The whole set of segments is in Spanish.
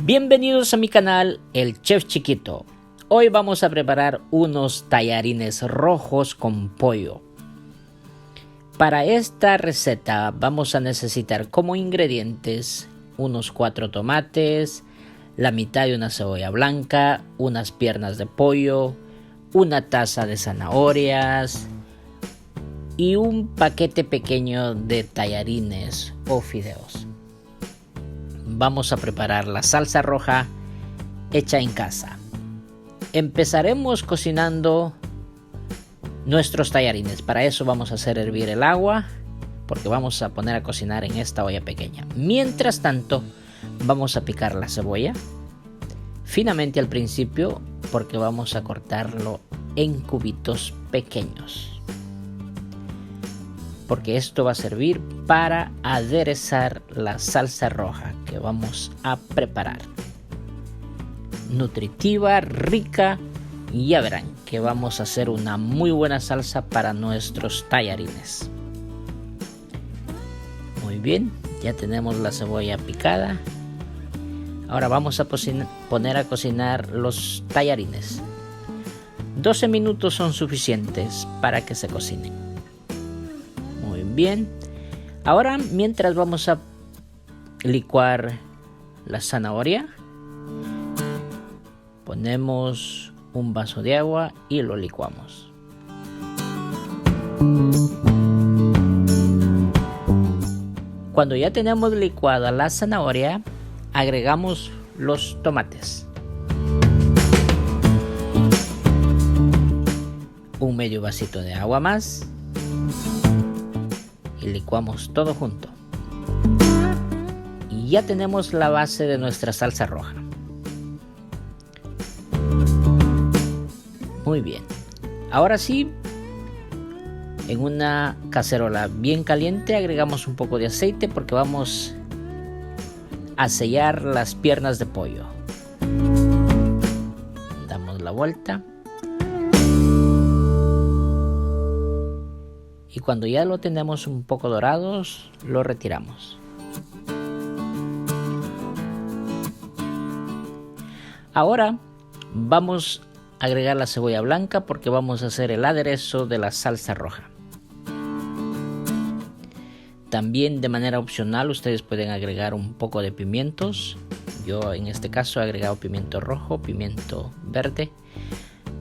Bienvenidos a mi canal, el Chef Chiquito. Hoy vamos a preparar unos tallarines rojos con pollo. Para esta receta vamos a necesitar como ingredientes unos 4 tomates, la mitad de una cebolla blanca, unas piernas de pollo, una taza de zanahorias y un paquete pequeño de tallarines o fideos. Vamos a preparar la salsa roja hecha en casa. Empezaremos cocinando nuestros tallarines. Para eso vamos a hacer hervir el agua porque vamos a poner a cocinar en esta olla pequeña. Mientras tanto, vamos a picar la cebolla finamente al principio porque vamos a cortarlo en cubitos pequeños. Porque esto va a servir para aderezar la salsa roja que vamos a preparar. Nutritiva, rica, y ya verán que vamos a hacer una muy buena salsa para nuestros tallarines. Muy bien, ya tenemos la cebolla picada. Ahora vamos a poner a cocinar los tallarines. 12 minutos son suficientes para que se cocinen. Muy bien, ahora mientras vamos a licuar la zanahoria, ponemos un vaso de agua y lo licuamos. Cuando ya tenemos licuada la zanahoria, agregamos los tomates, un medio vasito de agua más y licuamos todo junto. Y ya tenemos la base de nuestra salsa roja. Muy bien. Ahora sí, en una cacerola bien caliente agregamos un poco de aceite porque vamos a sellar las piernas de pollo. Damos la vuelta. Y cuando ya lo tenemos un poco dorados, lo retiramos. Ahora vamos a agregar la cebolla blanca porque vamos a hacer el aderezo de la salsa roja. También de manera opcional ustedes pueden agregar un poco de pimientos. Yo en este caso he agregado pimiento rojo, pimiento verde.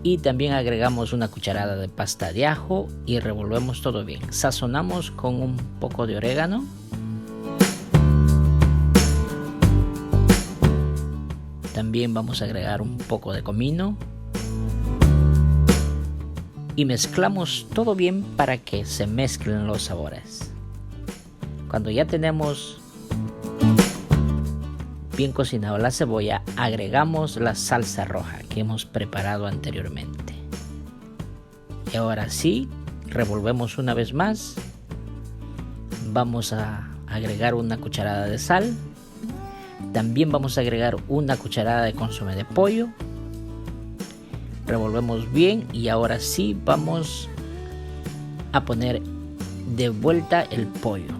Y también agregamos una cucharada de pasta de ajo y revolvemos todo bien. Sazonamos con un poco de orégano. También vamos a agregar un poco de comino. Y mezclamos todo bien para que se mezclen los sabores. Cuando ya tenemos bien cocinado la cebolla, agregamos la salsa roja que hemos preparado anteriormente. Y ahora sí, revolvemos una vez más. Vamos a agregar una cucharada de sal. También vamos a agregar una cucharada de consomé de pollo. Revolvemos bien y ahora sí vamos a poner de vuelta el pollo.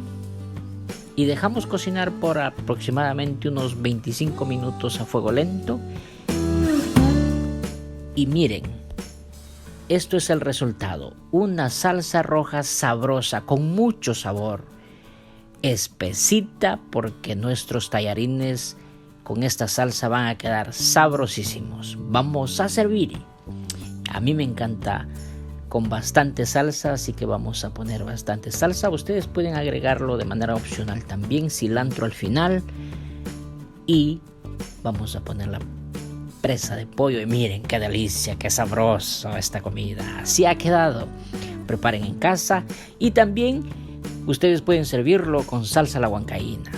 Y dejamos cocinar por aproximadamente unos 25 minutos a fuego lento. Y miren, esto es el resultado. Una salsa roja sabrosa con mucho sabor. Espesita porque nuestros tallarines con esta salsa van a quedar sabrosísimos. Vamos a servir. A mí me encanta con bastante salsa, así que vamos a poner bastante salsa. Ustedes pueden agregarlo de manera opcional también, cilantro al final. Y vamos a poner la presa de pollo y miren qué delicia, qué sabroso esta comida. Así ha quedado. Preparen en casa y también ustedes pueden servirlo con salsa a la huancaína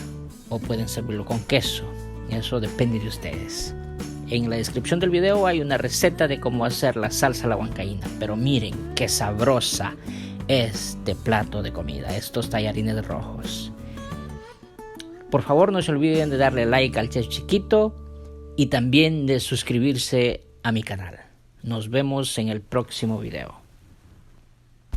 o pueden servirlo con queso. Eso depende de ustedes. En la descripción del video hay una receta de cómo hacer la salsa a la huancaína. Pero miren qué sabrosa este plato de comida, estos tallarines rojos. Por favor no se olviden de darle like al Chef Chiquito y también de suscribirse a mi canal. Nos vemos en el próximo video.